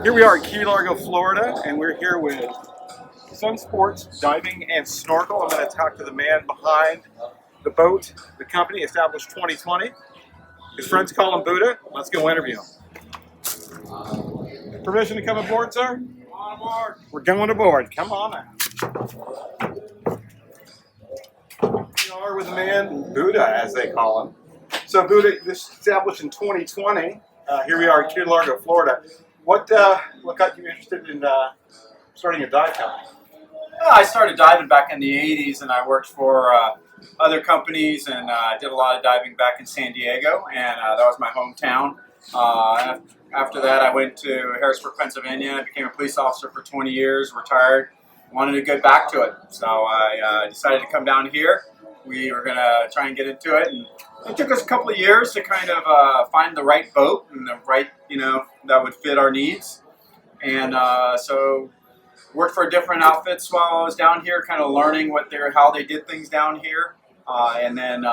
Here we are at Key Largo, Florida, and we're here with Sun Sports Diving and Snorkel. I'm going to talk to the man behind the boat. The company established 2020. His friends call him Buddha. Let's go interview him. Permission to come aboard, sir? Come on aboard. We're going aboard. Come on now. We are with the man Buddha, as they call him. So Buddha, this established in 2020. Here we are at Key Largo, Florida. What got you interested in starting a dive company? Well, I started diving back in the 80s, and I worked for other companies, and did a lot of diving back in San Diego, and that was my hometown. After that, I went to Harrisburg, Pennsylvania. I became a police officer for 20 years, retired, wanted to get back to it. So I decided to come down here. We were going to try and get into it, and it took us a couple of years to kind of find the right boat and the right, that would fit our needs. And so worked for different outfits while I was down here, kind of learning how they did things down here. And then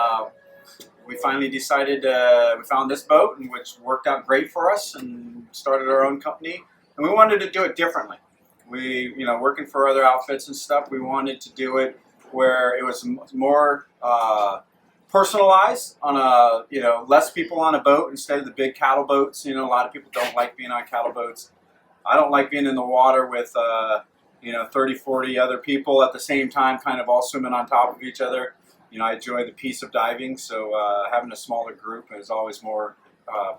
we finally decided, we found this boat, which worked out great for us, and started our own company. And we wanted to do it differently. We, working for other outfits and stuff, we wanted to do it where it was more personalized, on a, less people on a boat instead of the big cattle boats. A lot of people don't like being on cattle boats. I don't like being in the water with 30, 40 other people at the same time, kind of all swimming on top of each other. I enjoy the peace of diving, so having a smaller group is always more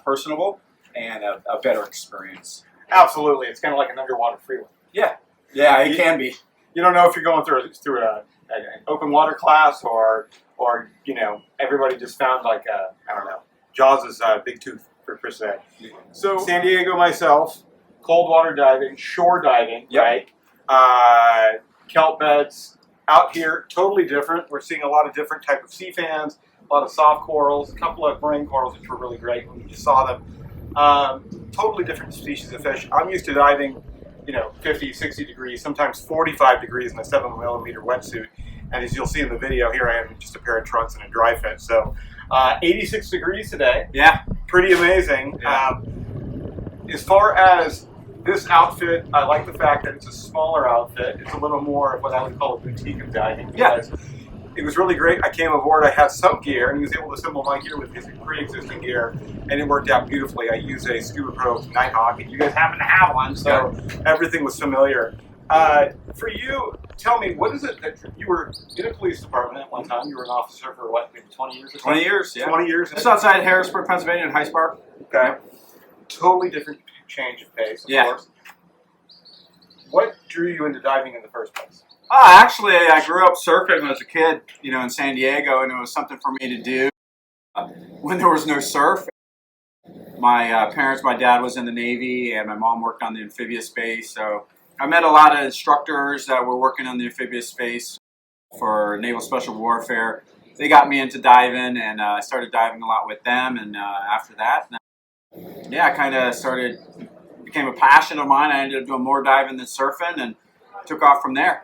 personable and a better experience. Absolutely, it's kind of like an underwater freeway. Yeah, it can be. You don't know if you're going through an open water class or everybody just found like I don't know, Jaws' big tooth per se. So San Diego, myself, cold water diving, shore diving, yep. Right? Kelp beds out here, totally different. We're seeing a lot of different type of sea fans, a lot of soft corals, a couple of brain corals, which were really great when you just saw them. Totally different species of fish. I'm used to diving 50, 60 degrees, sometimes 45 degrees in a 7mm wetsuit. And as you'll see in the video, here I am in just a pair of trunks and a dry fit. So 86 degrees today. Yeah. Pretty amazing. Yeah. As far as this outfit, I like the fact that it's a smaller outfit. It's a little more of what I would call a boutique of diving. Yeah. It was really great. I came aboard, I had some gear, and he was able to assemble my gear with his pre-existing gear, and it worked out beautifully. I use a Scuba Pro Nighthawk, and you guys happen to have one, so everything was familiar. For you, tell me, what is it that you were in a police department at one time? You were an officer for what, maybe 20 years or something? 20 years, yeah. 20 years? Just outside Harrisburg, Pennsylvania in High Park. Okay. Totally different change of pace, of course. What drew you into diving in the first place? Actually, I grew up surfing as a kid, in San Diego, and it was something for me to do when there was no surf. My my dad was in the Navy, and my mom worked on the amphibious space, so I met a lot of instructors that were working on the amphibious space for Naval Special Warfare. They got me into diving, and I started diving a lot with them, and after that, I kind of became a passion of mine. I ended up doing more diving than surfing, and took off from there.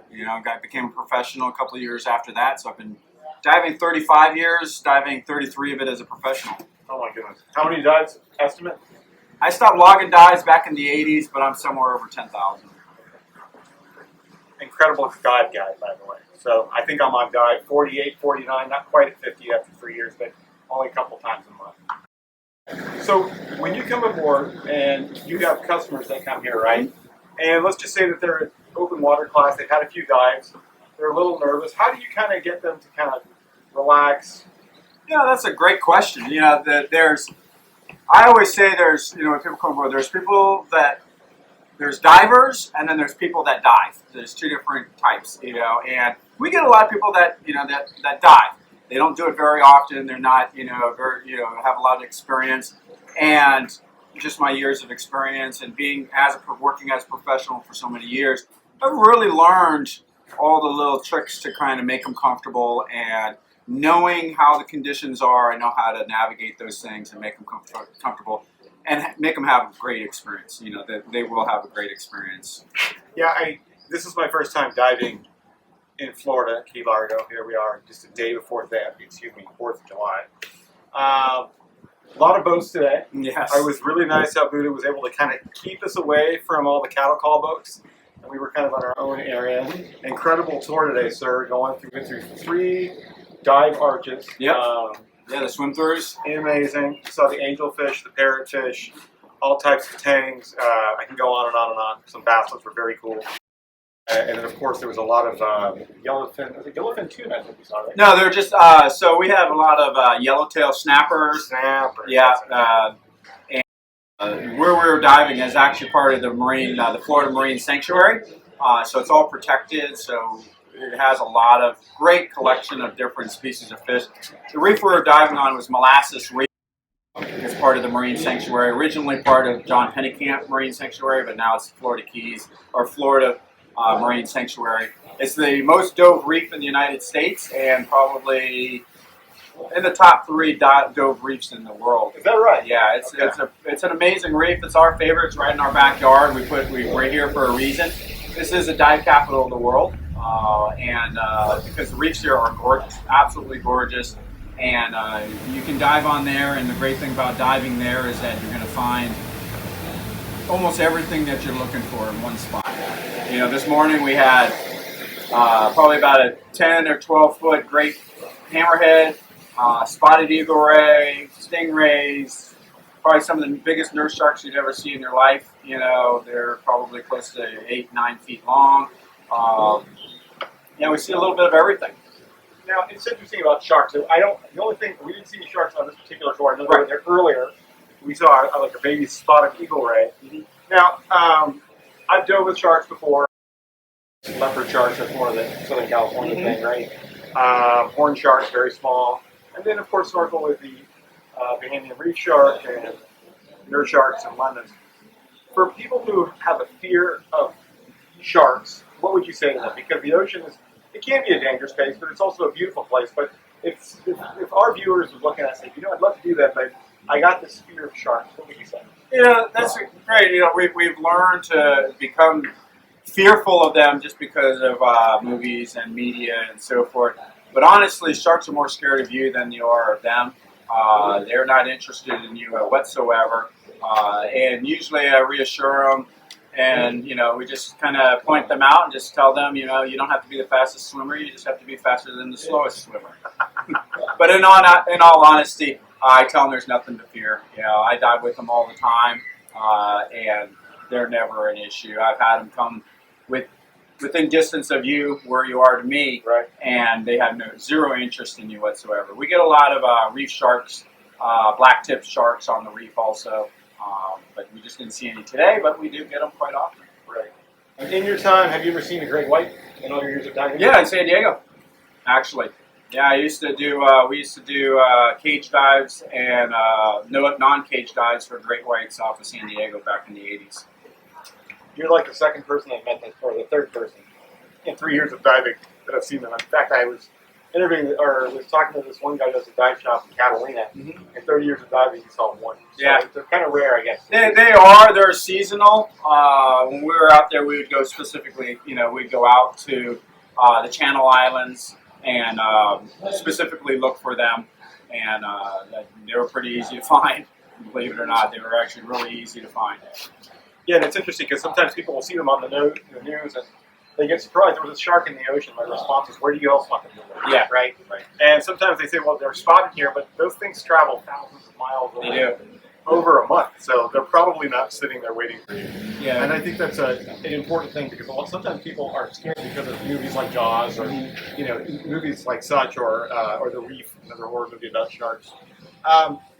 Became a professional a couple of years after that. So I've been diving 35 years, diving 33 of it as a professional. Oh my goodness. How many dives, estimate? I stopped logging dives back in the 80s, but I'm somewhere over 10,000. Incredible dive guy, by the way. So I think I'm on dive 48, 49, not quite at 50 after 3 years, but only a couple times a month. So when you come aboard and you have customers that come here, right? And let's just say that they're at open water class, they've had a few dives, they're a little nervous. How do you kind of get them to kind of relax? Yeah, that's a great question. I always say when people come aboard, there's divers, and then there's people that dive. There's two different types, and we get a lot of people that dive. They don't do it very often. They're not, have a lot of experience, and just my years of experience and working as a professional for so many years, I've really learned all the little tricks to kind of make them comfortable, and knowing how the conditions are, I know how to navigate those things and make them comfortable and make them have a great experience. That they will have a great experience. Yeah, this is my first time diving in Florida, Key Largo. Here we are, just a day before that. 4th of July. A lot of boats today. Yes. I was really nice how Buddha was able to kind of keep us away from all the cattle call boats. And we were kind of on our own area. Incredible tour today, sir. Going through 3 dive arches. Yep. Yeah, the swim throughs. Amazing. Saw the angelfish, the parrotfish, all types of tangs. I can go on and on and on. Some basslets were very cool. And then, of course, there was a lot of yellowfin. Was it yellowfin tuna? I think we saw, right? No, they're just, so we have a lot of yellowtail snappers. Snappers. Yeah. Where we were diving is actually part of the the Florida Marine Sanctuary. So it's all protected. So it has a lot of great collection of different species of fish. The reef we were diving on was Molasses Reef. It's part of the Marine Sanctuary. Originally part of John Pennekamp Marine Sanctuary, but now it's Florida Keys, or Florida Marine Sanctuary. It's the most dove reef in the United States and probably in the top 3 dove reefs in the world. Is that right? Yeah, it's an amazing reef. It's our favorite. It's right in our backyard. We're here for a reason. This is a dive capital of the world, because the reefs here are gorgeous, absolutely gorgeous, and you can dive on there. And the great thing about diving there is that you're going to find almost everything that you're looking for in one spot. You know, this morning we had probably about a 10 or 12 foot great hammerhead, spotted eagle ray, stingrays, probably some of the biggest nurse sharks you'd ever see in your life. You know, they're probably close to 8-9 feet long. We see a little bit of everything. Now, it's interesting about sharks. So the only thing, we didn't see sharks on this particular tour. I know they were there earlier. We saw like a baby spotted eagle ray. Mm-hmm. Now, I've dove with sharks before. Leopard sharks, that's more of the Southern California thing, right? Horn sharks, very small. And then, of course, snorkel with the Bahamian reef shark and nurse sharks and Londons. For people who have a fear of sharks, what would you say to them? Because the ocean it can be a dangerous place, but it's also a beautiful place. But if our viewers were looking at it and say, you know, I'd love to do that, but I got this fear of sharks, what would you say? Yeah, that's great. You know, we've learned to become fearful of them just because of movies and media and so forth. But honestly, sharks are more scared of you than you are of them. They're not interested in you whatsoever. And usually I reassure them, and you know, we just kind of point them out and just tell them, you know, you don't have to be the fastest swimmer. You just have to be faster than the slowest swimmer. But in all honesty, I tell them there's nothing to fear. You know, I dive with them all the time, and they're never an issue. I've had them come within distance of you, where you are to me, right, and they have zero interest in you whatsoever. We get a lot of reef sharks, black-tipped sharks on the reef also, but we just didn't see any today, but we do get them quite often. Right. And in your time, have you ever seen a great white in all your years of diving? Yeah, in San Diego, actually. Yeah, we used to do cage dives and non-cage dives for great whites off of San Diego back in the 80s. You're like the second person I've met, or the third person in 3 years of diving that I've seen them. In fact, I was was talking to this one guy who does a dive shop in Catalina. Mm-hmm. In 30 years of diving, he saw one. So yeah, they're kind of rare, I guess. They're seasonal. When we were out there, we would go specifically, you know, we'd go out to the Channel Islands and specifically look for them, and they were pretty easy to find. Believe it or not, they were actually really easy to find. Yeah, and it's interesting because sometimes people will see them on the news and they get surprised. There was a shark in the ocean. My response is, where do you else want them to live? Yeah, right. And sometimes they say, well, they're spotted here, but those things travel thousands of miles over a month, so they're probably not sitting there waiting for you. Yeah, and I think that's an important thing because sometimes people are scared because of movies like Jaws or movies like such, or The Reef, another horror movie about sharks.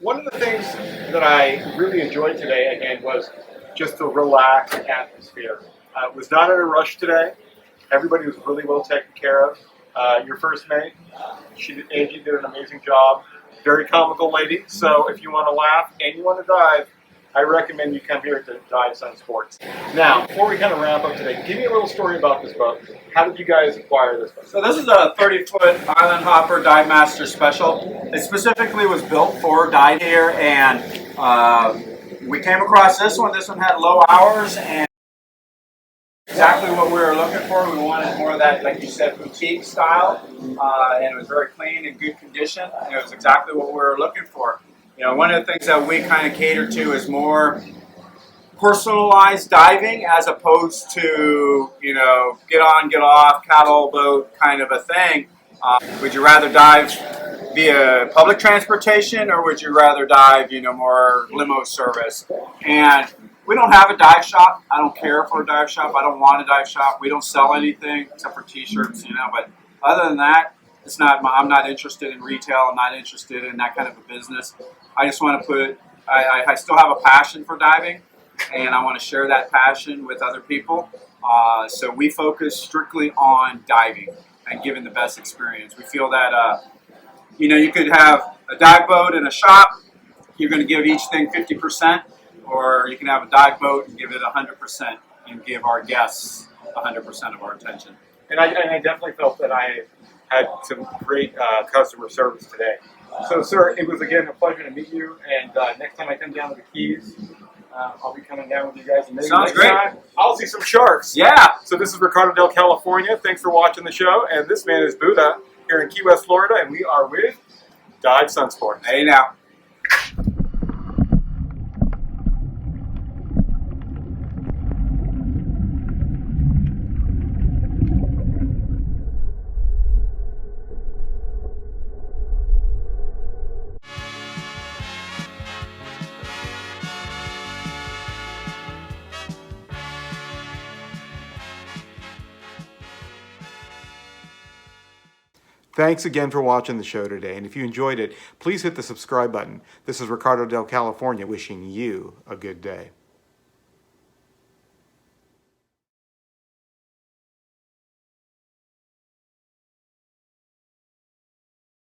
One of the things that I really enjoyed today again was just the relaxed atmosphere. Was not in a rush today. Everybody was really well taken care of. Your first mate, Angie, did an amazing job. Very comical lady. So if you want to laugh and you want to dive, I recommend you come here to Dive Sun Sports. Now, before we kind of wrap up today, give me a little story about this boat. How did you guys acquire this boat? So this is a 30-foot Island Hopper Dive Master Special. It specifically was built for dive here, and we came across this one. This one had low hours and exactly what we were looking for. We wanted more of that, like you said, boutique style, and it was very clean and good condition, and it was exactly what we were looking for. You know, one of the things that we kind of cater to is more personalized diving as opposed to, you know, get on, get off, cattle boat kind of a thing. Would you rather dive via public transportation, or would you rather dive, you know, more limo service? And we don't have a dive shop. I don't care for a dive shop. I don't want a dive shop. We don't sell anything except for t-shirts, you know, but other than that, it's not, I'm not interested in retail. I'm not interested in that kind of a business. I just want to put, I still have a passion for diving, and I want to share that passion with other people. So we focus strictly on diving and giving the best experience. We feel that, you know, you could have a dive boat and a shop. You're going to give each thing 50%, or you can have a dive boat and give it 100% and give our guests 100% of our attention. And I definitely felt that I had some great customer service today. So, sir, it was again a pleasure to meet you. And next time I come down to the Keys, I'll be coming down with you guys. And maybe Sounds next great. time I'll see some sharks. Yeah. So this is Ricardo Del California. Thanks for watching the show. And this man is Buddha here in Key West, Florida. And we are with Dive Sunsport. Hey now. Thanks again for watching the show today, and if you enjoyed it, please hit the subscribe button. This is Ricardo Del California wishing you a good day.